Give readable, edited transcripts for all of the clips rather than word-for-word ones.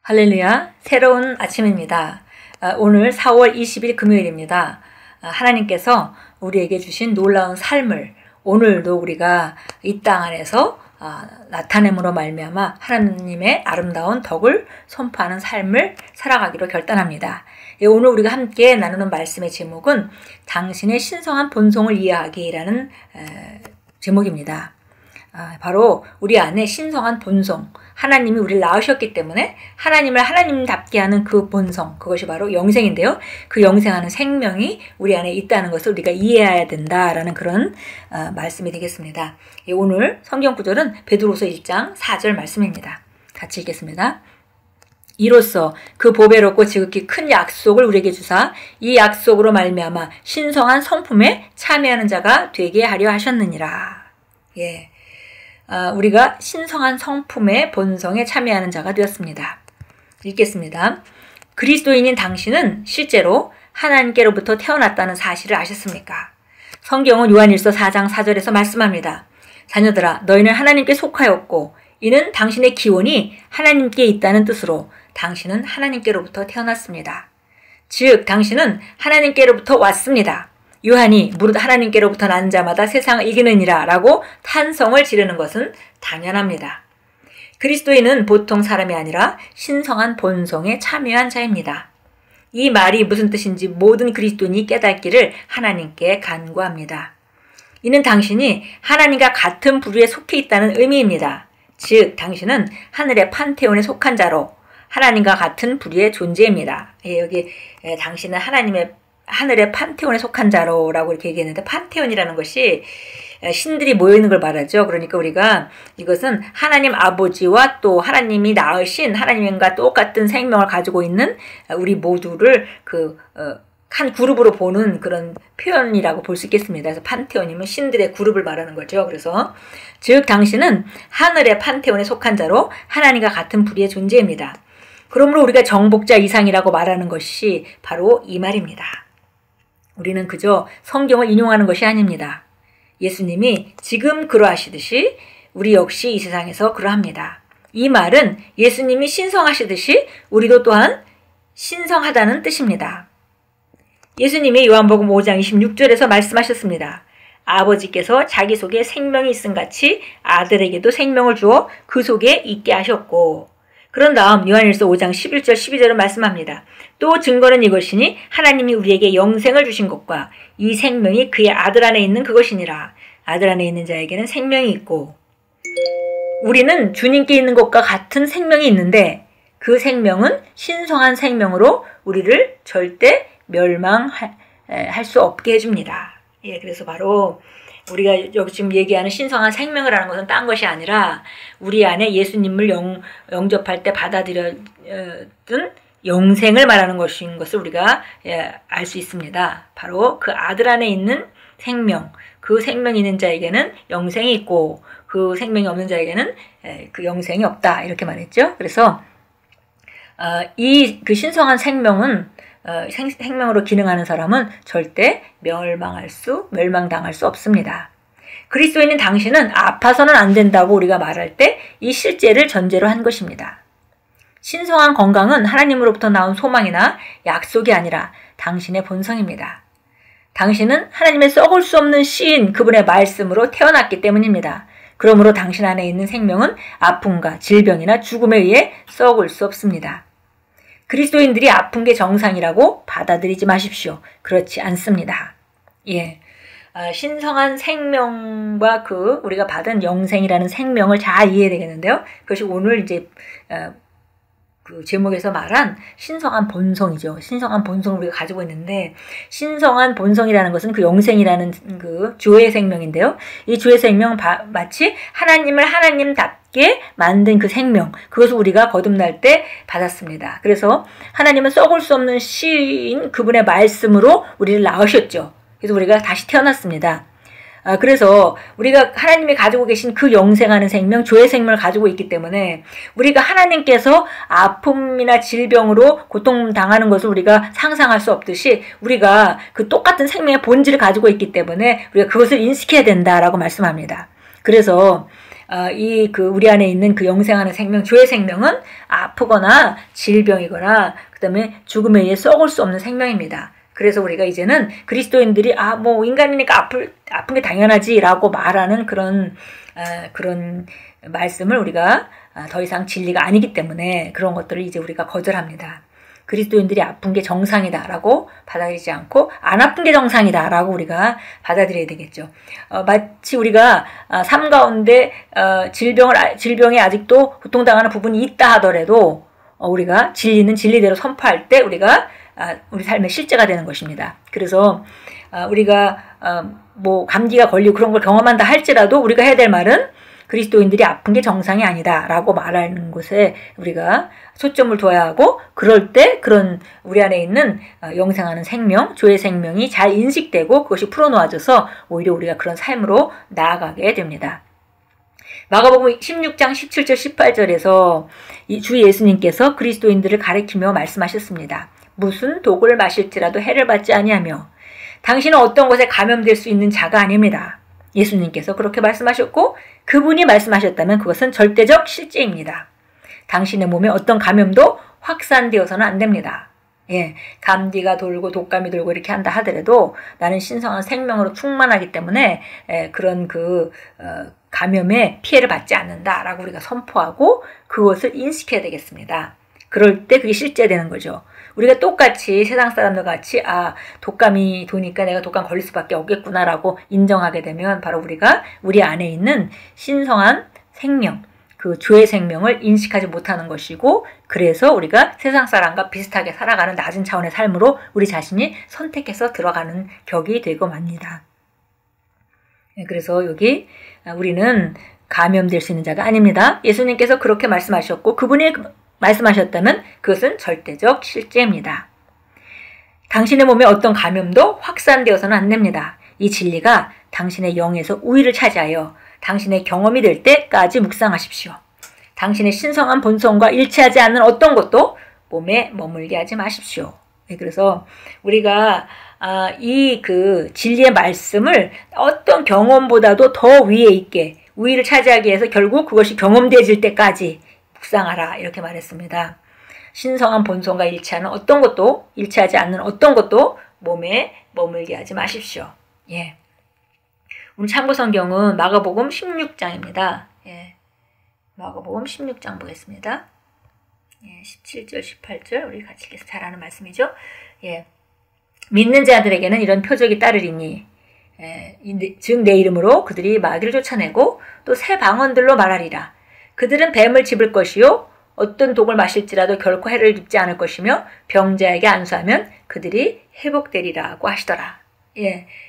할렐루야, 새로운 아침입니다. 오늘 4월 20일 금요일입니다. 하나님께서 우리에게 주신 놀라운 삶을 오늘도 우리가 이 땅 안에서 나타냄으로 말미암아 하나님의 아름다운 덕을 선포하는 삶을 살아가기로 결단합니다. 오늘 우리가 함께 나누는 말씀의 제목은 당신의 신성한 본성을 이해하기라는 제목입니다. 바로 우리 안에 신성한 본성, 하나님이 우리를 낳으셨기 때문에 하나님을 하나님답게 하는 그 본성, 그것이 바로 영생인데요. 그 영생하는 생명이 우리 안에 있다는 것을 우리가 이해해야 된다라는 그런 말씀이 되겠습니다. 오늘 성경 구절은 베드로서 1장 4절 말씀입니다. 같이 읽겠습니다. 이로써 그 보배롭고 지극히 큰 약속을 우리에게 주사 이 약속으로 말미암아 신성한 성품에 참여하는 자가 되게 하려 하셨느니라. 예. 우리가 신성한 성품의 본성에 참여하는 자가 되었습니다. 읽겠습니다. 그리스도인인 당신은 실제로 하나님께로부터 태어났다는 사실을 아셨습니까? 성경은 요한일서 4장 4절에서 말씀합니다. 자녀들아, 너희는 하나님께 속하였고 이는 당신의 기원이 하나님께 있다는 뜻으로 당신은 하나님께로부터 태어났습니다. 즉, 당신은 하나님께로부터 왔습니다. 요한이 무릇 하나님께로부터 난 자마다 세상을 이기느니라 라고 탄성을 지르는 것은 당연합니다. 그리스도인은 보통 사람이 아니라 신성한 본성에 참여한 자입니다. 이 말이 무슨 뜻인지 모든 그리스도인이 깨닫기를 하나님께 간구합니다. 이는 당신이 하나님과 같은 부류에 속해 있다는 의미입니다. 즉, 당신은 하늘의 판테온에 속한 자로 하나님과 같은 부류의 존재입니다. 여기 당신은 하늘의 판테온에 속한 자로라고 이렇게 얘기했는데, 판테온이라는 것이 신들이 모여있는 걸 말하죠. 그러니까 우리가 이것은 하나님 아버지와 또 하나님이 낳으신 하나님과 똑같은 생명을 가지고 있는 우리 모두를 한 그룹으로 보는 그런 표현이라고 볼 수 있겠습니다. 그래서 판테온이면 신들의 그룹을 말하는 거죠. 그래서 즉, 당신은 하늘의 판테온에 속한 자로 하나님과 같은 부류의 존재입니다. 그러므로 우리가 정복자 이상이라고 말하는 것이 바로 이 말입니다. 우리는 그저 성경을 인용하는 것이 아닙니다. 예수님이 지금 그러하시듯이 우리 역시 이 세상에서 그러합니다. 이 말은 예수님이 신성하시듯이 우리도 또한 신성하다는 뜻입니다. 예수님이 요한복음 5장 26절에서 말씀하셨습니다. 아버지께서 자기 속에 생명이 있음 같이 아들에게도 생명을 주어 그 속에 있게 하셨고, 그런 다음 요한일서 5장 11절 12절을 말씀합니다. 또 증거는 이것이니 하나님이 우리에게 영생을 주신 것과 이 생명이 그의 아들 안에 있는 그것이니라. 아들 안에 있는 자에게는 생명이 있고, 우리는 주님께 있는 것과 같은 생명이 있는데 그 생명은 신성한 생명으로 우리를 절대 멸망할 수 없게 해줍니다. 그래서 바로 우리가 여기 지금 얘기하는 신성한 생명을 하는 것은 딴 것이 아니라 우리 안에 예수님을 영접할 때 받아들였던 영생을 말하는 것인 것을 우리가 알 수 있습니다. 바로 그 아들 안에 있는 생명, 그 생명이 있는 자에게는 영생이 있고 그 생명이 없는 자에게는 그 영생이 없다, 이렇게 말했죠. 그래서 그 신성한 생명은 생명으로 기능하는 사람은 절대 멸망당할 수 없습니다. 그리스도인인 당신은 아파서는 안 된다고 우리가 말할 때 이 실제를 전제로 한 것입니다. 신성한 건강은 하나님으로부터 나온 소망이나 약속이 아니라 당신의 본성입니다. 당신은 하나님의 썩을 수 없는 씨인 그분의 말씀으로 태어났기 때문입니다. 그러므로 당신 안에 있는 생명은 아픔과 질병이나 죽음에 의해 썩을 수 없습니다. 그리스도인들이 아픈 게 정상이라고 받아들이지 마십시오. 그렇지 않습니다. 신성한 생명과 우리가 받은 영생이라는 생명을 잘 이해해야 되겠는데요. 그것이 오늘 이제 그 제목에서 말한 신성한 본성이죠. 신성한 본성을 우리가 가지고 있는데, 신성한 본성이라는 것은 그 영생이라는 그 주의 생명인데요. 이 주의 생명은 마치 하나님을 하나님답게 만든 그 생명, 그것을 우리가 거듭날 때 받았습니다. 그래서 하나님은 썩을 수 없는 씨인 그분의 말씀으로 우리를 낳으셨죠. 그래서 우리가 다시 태어났습니다. 그래서 우리가 하나님이 가지고 계신 그 영생하는 생명, 조의 생명을 가지고 있기 때문에 우리가 하나님께서 아픔이나 질병으로 고통당하는 것을 우리가 상상할 수 없듯이 우리가 그 똑같은 생명의 본질을 가지고 있기 때문에 우리가 그것을 인식해야 된다라고 말씀합니다. 그래서 우리 안에 있는 그 영생하는 생명, 주의 생명은 아프거나 질병이거나 그다음에 죽음에 의해 썩을 수 없는 생명입니다. 그래서 우리가 이제는 그리스도인들이 뭐 인간이니까 아픈 게 당연하지라고 말하는 그런 말씀을 우리가 더 이상 진리가 아니기 때문에 그런 것들을 이제 우리가 거절합니다. 그리스도인들이 아픈 게 정상이다라고 받아들이지 않고 안 아픈 게 정상이다라고 우리가 받아들여야 되겠죠. 마치 우리가 삶 가운데 질병에 아직도 고통당하는 부분이 있다 하더라도 우리가 진리는 진리대로 선포할 때 우리가 우리 삶의 실제가 되는 것입니다. 그래서 우리가 뭐 감기가 걸리고 그런 걸 경험한다 할지라도 우리가 해야 될 말은 그리스도인들이 아픈 게 정상이 아니다 라고 말하는 곳에 우리가 초점을 둬야 하고, 그럴 때 그런 우리 안에 있는 영생하는 생명, 주의 생명이 잘 인식되고 그것이 풀어놓아져서 오히려 우리가 그런 삶으로 나아가게 됩니다. 마가복음 16장 17절 18절에서 주 예수님께서 그리스도인들을 가리키며 말씀하셨습니다. 무슨 독을 마실지라도 해를 받지 아니하며 당신은 어떤 것에 감염될 수 있는 자가 아닙니다. 예수님께서 그렇게 말씀하셨고 그분이 말씀하셨다면 그것은 절대적 실제입니다. 당신의 몸에 어떤 감염도 확산되어서는 안 됩니다. 감기가 돌고 독감이 돌고 이렇게 한다 하더라도 나는 신성한 생명으로 충만하기 때문에 그런 감염에 피해를 받지 않는다라고 우리가 선포하고 그것을 인식해야 되겠습니다. 그럴 때 그게 실제되는 거죠. 우리가 똑같이 세상 사람들 같이 독감이 도니까 내가 독감 걸릴 수밖에 없겠구나라고 인정하게 되면 바로 우리가 우리 안에 있는 신성한 생명, 그 주의 생명을 인식하지 못하는 것이고, 그래서 우리가 세상 사람과 비슷하게 살아가는 낮은 차원의 삶으로 우리 자신이 선택해서 들어가는 격이 되고 맙니다. 그래서 여기 우리는 감염될 수 있는 자가 아닙니다. 예수님께서 그렇게 말씀하셨고 그분이 말씀하셨다면 그것은 절대적 실제입니다. 당신의 몸에 어떤 감염도 확산되어서는 안 됩니다. 이 진리가 당신의 영에서 우위를 차지하여 당신의 경험이 될 때까지 묵상하십시오. 당신의 신성한 본성과 일치하지 않는 어떤 것도 몸에 머물게 하지 마십시오. 그래서 우리가 이 진리의 말씀을 어떤 경험보다도 더 위에 있게 우위를 차지하기 위해서 결국 그것이 경험되어질 때까지 묵상하라 이렇게 말했습니다. 신성한 본성과 일치하는 어떤 것도, 일치하지 않는 어떤 것도 몸에 머물게 하지 마십시오. 오늘 참고 성경은 마가복음 16장입니다. 마가복음 16장 보겠습니다. 17절 18절 우리 같이 읽어서 잘 아는 말씀이죠. 믿는 자들에게는 이런 표적이 따르리니 즉 내 이름으로 그들이 마귀를 쫓아내고 또 새 방언들로 말하리라. 그들은 뱀을 집을 것이요 어떤 독을 마실지라도 결코 해를 입지 않을 것이며 병자에게 안수하면 그들이 회복되리라고 하시더라.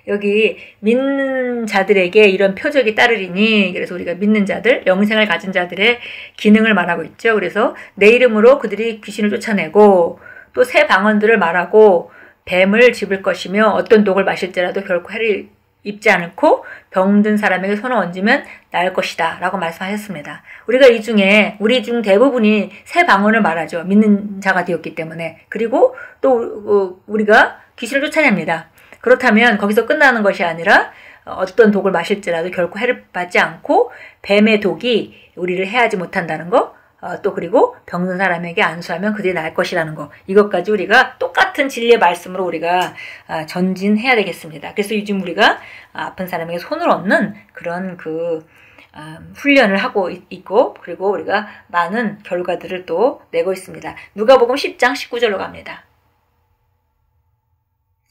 여기 믿는 자들에게 이런 표적이 따르리니, 그래서 우리가 믿는 자들, 영생을 가진 자들의 기능을 말하고 있죠. 그래서 내 이름으로 그들이 귀신을 쫓아내고 또 새 방언들을 말하고 뱀을 집을 것이며 어떤 독을 마실지라도 결코 해를 입지 않고 병든 사람에게 손을 얹으면 나을 것이다 라고 말씀하셨습니다. 우리가 우리 중 대부분이 새 방언을 말하죠. 믿는 자가 되었기 때문에. 그리고 또 우리가 귀신을 쫓아냅니다. 그렇다면 거기서 끝나는 것이 아니라 어떤 독을 마실지라도 결코 해를 받지 않고 뱀의 독이 우리를 해하지 못한다는 거, 또 그리고 병든 사람에게 안수하면 그들이 나을 것이라는 거, 이것까지 우리가 똑같은 진리의 말씀으로 우리가 전진해야 되겠습니다. 그래서 요즘 우리가 아픈 사람에게 손을 얹는 그런 훈련을 하고 있고, 그리고 우리가 많은 결과들을 또 내고 있습니다. 누가복음 10장 19절로 갑니다.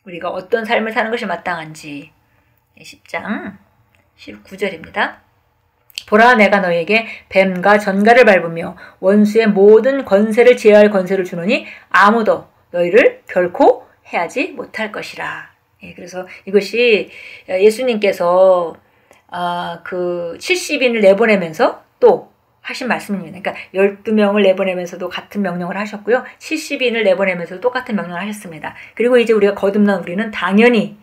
우리가 어떤 삶을 사는 것이 마땅한지 10장 19절입니다. 보라, 내가 너에게 뱀과 전갈을 밟으며 원수의 모든 권세를 제어할 권세를 주노니 아무도 너희를 결코 해하지 못할 것이라. 그래서 이것이 예수님께서 70인을 내보내면서 또 하신 말씀입니다. 그러니까 12명을 내보내면서도 같은 명령을 하셨고요. 70인을 내보내면서도 똑같은 명령을 하셨습니다. 그리고 이제 우리가 거듭난 우리는 당연히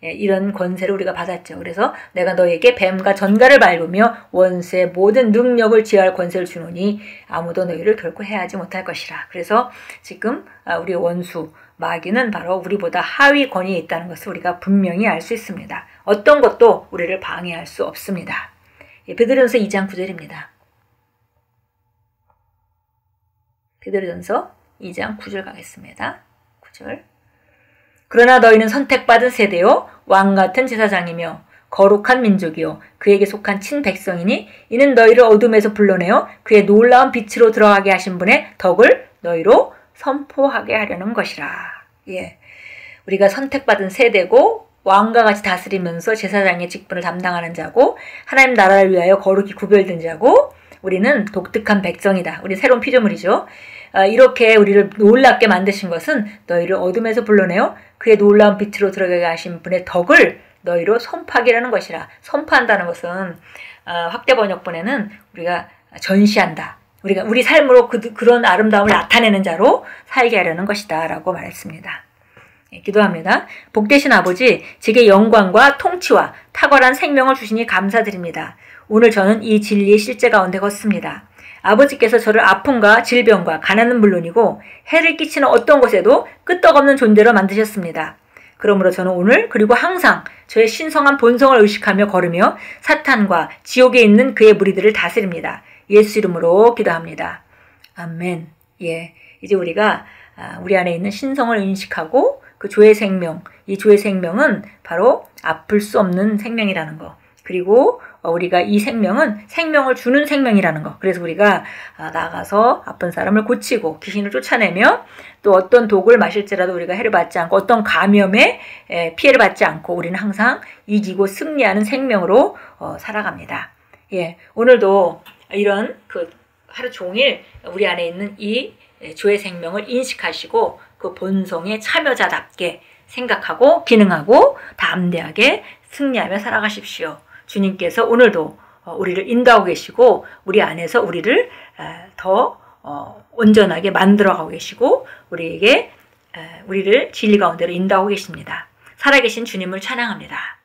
이런 권세를 우리가 받았죠. 그래서 내가 너에게 뱀과 전갈을 밟으며 원수의 모든 능력을 제어할 권세를 주노니 아무도 너희를 결코 해하지 못할 것이라. 그래서 지금 우리의 원수 마귀는 바로 우리보다 하위 권위에 있다는 것을 우리가 분명히 알 수 있습니다. 어떤 것도 우리를 방해할 수 없습니다. 베드로전서 2장 9절입니다. 베드로전서 2장 9절 가겠습니다. 9절. 그러나 너희는 선택받은 세대요 왕같은 제사장이며 거룩한 민족이요 그에게 속한 친백성이니 이는 너희를 어둠에서 불러내어 그의 놀라운 빛으로 들어가게 하신 분의 덕을 너희로 선포하게 하려는 것이라. 예, 우리가 선택받은 세대고 왕과 같이 다스리면서 제사장의 직분을 담당하는 자고 하나님 나라를 위하여 거룩히 구별된 자고 우리는 독특한 백성이다. 우리 새로운 피조물이죠. 이렇게 우리를 놀랍게 만드신 것은 너희를 어둠에서 불러내어 그의 놀라운 빛으로 들어가게 하신 분의 덕을 너희로 선포하기라는 것이라. 선포한다는 것은 확대 번역본에는 우리가 전시한다. 우리가 우리 삶으로 그런 아름다움을 나타내는 자로 살게 하려는 것이다 라고 말했습니다. 예, 기도합니다. 복되신 아버지, 제게 영광과 통치와 탁월한 생명을 주시니 감사드립니다. 오늘 저는 이 진리의 실제 가운데 걷습니다. 아버지께서 저를 아픔과 질병과 가난은 물론이고 해를 끼치는 어떤 것에도 끄떡없는 존재로 만드셨습니다. 그러므로 저는 오늘 그리고 항상 저의 신성한 본성을 의식하며 걸으며 사탄과 지옥에 있는 그의 무리들을 다스립니다. 예수 이름으로 기도합니다. 아멘. 예, 이제 우리가 우리 안에 있는 신성을 인식하고 그 조의 생명, 이 조의 생명은 바로 아플 수 없는 생명이라는 거. 그리고 우리가 이 생명은 생명을 주는 생명이라는 거. 그래서 우리가 나가서 아픈 사람을 고치고 귀신을 쫓아내며 또 어떤 독을 마실지라도 우리가 해를 받지 않고 어떤 감염에 피해를 받지 않고 우리는 항상 이기고 승리하는 생명으로 살아갑니다. 예, 오늘도 이런 그 하루 종일 우리 안에 있는 이 주의 생명을 인식하시고 그 본성의 참여자답게 생각하고 기능하고 담대하게 승리하며 살아가십시오. 주님께서 오늘도 우리를 인도하고 계시고 우리 안에서 우리를 더 온전하게 만들어가고 계시고 우리를 진리 가운데로 인도하고 계십니다. 살아계신 주님을 찬양합니다.